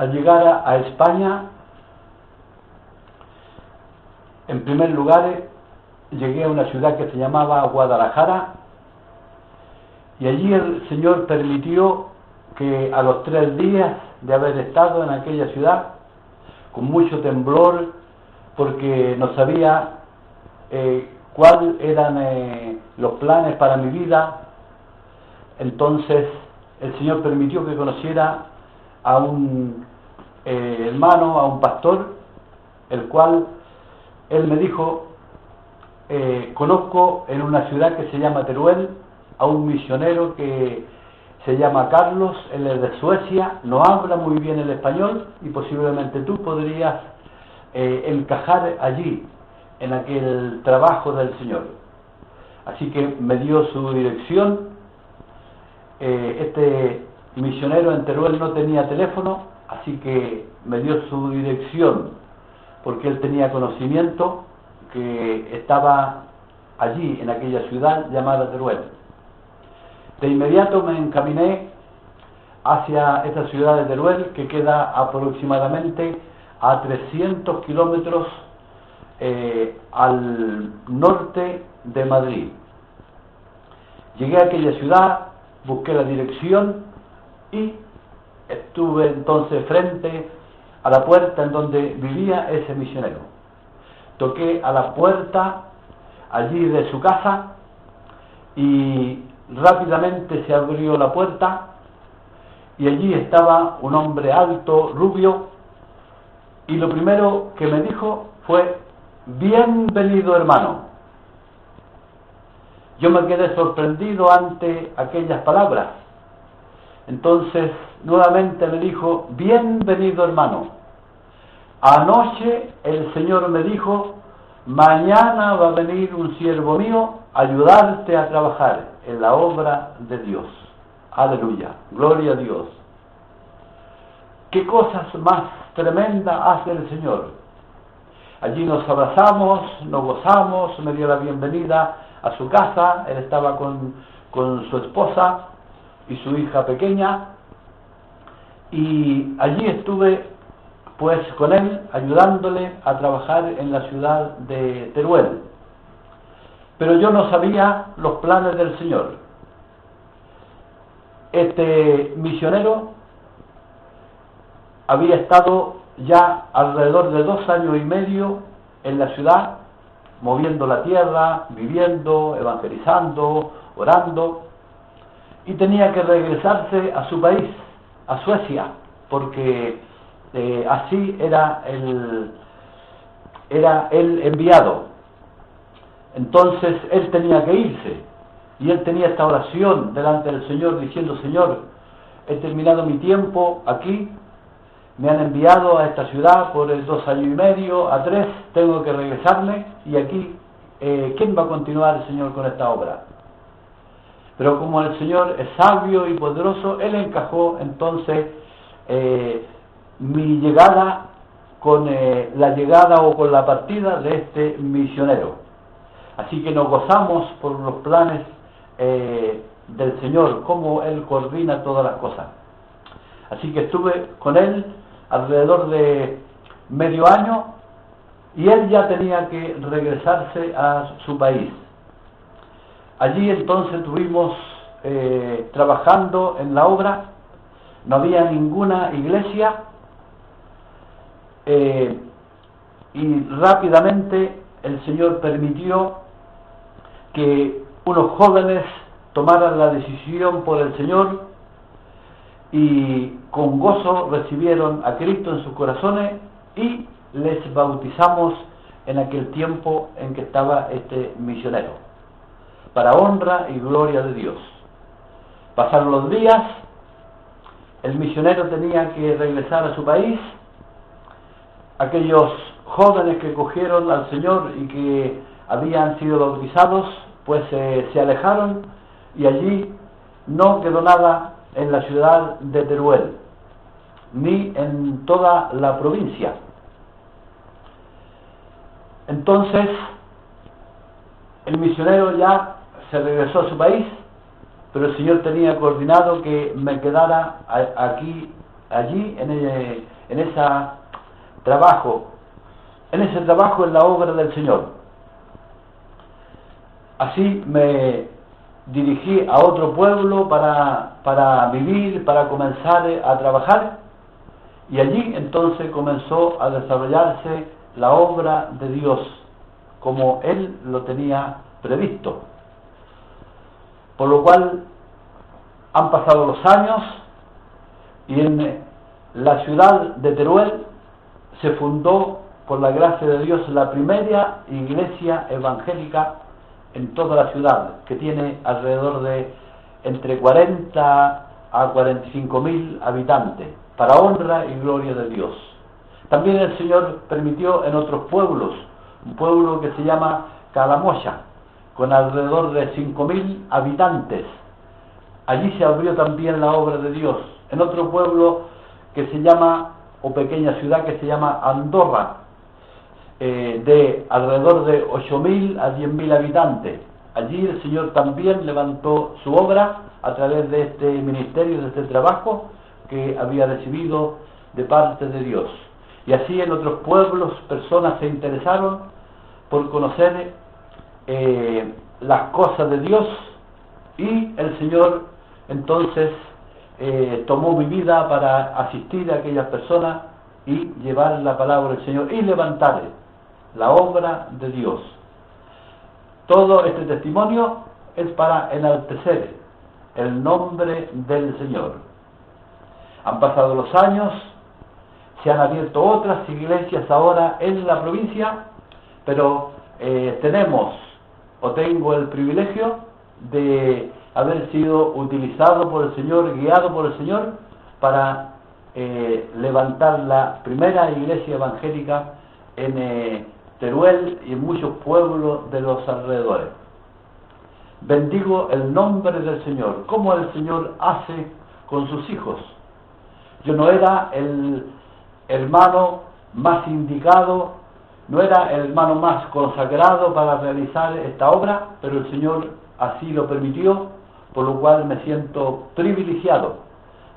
Al llegar a España, en primer lugar, llegué a una ciudad que se llamaba Guadalajara, y allí el Señor permitió que a los 3 días de haber estado en aquella ciudad, con mucho temblor, porque no sabía cuáles eran los planes para mi vida, entonces el Señor permitió que conociera a un hermano, a un pastor, el cual él me dijo, conozco en una ciudad que se llama Teruel a un misionero que se llama Carlos, él es de Suecia, no habla muy bien el español y posiblemente tú podrías encajar allí en aquel trabajo del Señor. Así que me dio su dirección. Este misionero en Teruel no tenía teléfono, así que me dio su dirección porque él tenía conocimiento que estaba allí en aquella ciudad llamada Teruel. De inmediato me encaminé hacia esta ciudad de Teruel, que queda aproximadamente a 300 kilómetros al norte de Madrid. Llegué a aquella ciudad, busqué la dirección y estuve entonces frente a la puerta en donde vivía ese misionero. Toqué a la puerta allí de su casa y rápidamente se abrió la puerta y allí estaba un hombre alto, rubio, y lo primero que me dijo fue: bienvenido, hermano. Yo me quedé sorprendido ante aquellas palabras. Entonces nuevamente me dijo: bienvenido, hermano. Anoche el Señor me dijo: mañana va a venir un siervo mío a ayudarte a trabajar en la obra de Dios. Aleluya, gloria a Dios. Qué cosas más tremendas hace el Señor. Allí nos abrazamos, nos gozamos, me dio la bienvenida a su casa. Él estaba con su esposa y su hija pequeña, y allí estuve pues con él, ayudándole a trabajar en la ciudad de Teruel. Pero yo no sabía los planes del Señor. Este misionero había estado ya alrededor de 2 años y medio en la ciudad, moviendo la tierra, viviendo, evangelizando, orando, y tenía que regresarse a su país, a Suecia, porque así era el enviado. Entonces él tenía que irse, y él tenía esta oración delante del Señor diciendo: Señor, he terminado mi tiempo aquí, me han enviado a esta ciudad por 2 años y medio, a 3, tengo que regresarme, y aquí ¿quién va a continuar, Señor, con esta obra? Pero como el Señor es sabio y poderoso, Él encajó entonces mi llegada con la llegada o con la partida de este misionero. Así que nos gozamos por los planes del Señor, cómo Él coordina todas las cosas. Así que estuve con Él alrededor de medio año, y Él ya tenía que regresarse a su país. Allí entonces estuvimos trabajando en la obra. No había ninguna iglesia, y rápidamente el Señor permitió que unos jóvenes tomaran la decisión por el Señor y con gozo recibieron a Cristo en sus corazones, y les bautizamos en aquel tiempo en que estaba este misionero, para honra y gloria de Dios. Pasaron los días, el misionero tenía que regresar a su país. Aquellos jóvenes que cogieron al Señor y que habían sido bautizados, pues se alejaron, y allí no quedó nada en la ciudad de Teruel, ni en toda la provincia. Entonces el misionero ya se regresó a su país, pero el Señor tenía coordinado que me quedara aquí allí en ese trabajo en la obra del Señor. Así me dirigí a otro pueblo para vivir, para comenzar a trabajar, y allí entonces comenzó a desarrollarse la obra de Dios como Él lo tenía previsto. Por lo cual han pasado los años y en la ciudad de Teruel se fundó, por la gracia de Dios, la primera iglesia evangélica en toda la ciudad, que tiene alrededor de entre 40 a 45.000 habitantes, para honra y gloria de Dios. También el Señor permitió en otros pueblos, un pueblo que se llama Calamocha, con alrededor de 5.000 habitantes. Allí se abrió también la obra de Dios. En otro pueblo que se llama, o pequeña ciudad que se llama Andorra, de alrededor de 8.000 a 10.000 habitantes. Allí el Señor también levantó su obra a través de este ministerio, de este trabajo que había recibido de parte de Dios. Y así en otros pueblos personas se interesaron por conocer las cosas de Dios, y el Señor entonces tomó mi vida para asistir a aquellas personas y llevar la palabra del Señor y levantar la obra de Dios. Todo este testimonio es para enaltecer el nombre del Señor. Han pasado los años, se han abierto otras iglesias ahora en la provincia, pero tengo el privilegio de haber sido utilizado por el Señor, guiado por el Señor, para levantar la primera iglesia evangélica en Teruel y en muchos pueblos de los alrededores. Bendigo el nombre del Señor, como el Señor hace con sus hijos. Yo no era el hermano más indicado, no era el hermano más consagrado para realizar esta obra, pero el Señor así lo permitió, por lo cual me siento privilegiado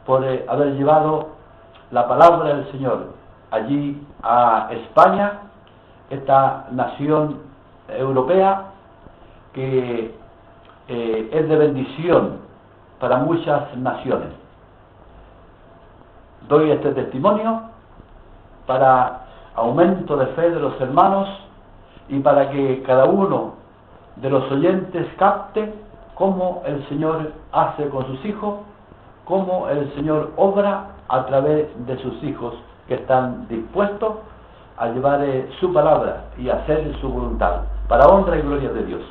por haber llevado la palabra del Señor allí a España, esta nación europea que es de bendición para muchas naciones. Doy este testimonio para aumento de fe de los hermanos y para que cada uno de los oyentes capte cómo el Señor hace con sus hijos, cómo el Señor obra a través de sus hijos que están dispuestos a llevar su palabra y hacer su voluntad, para honra y gloria de Dios.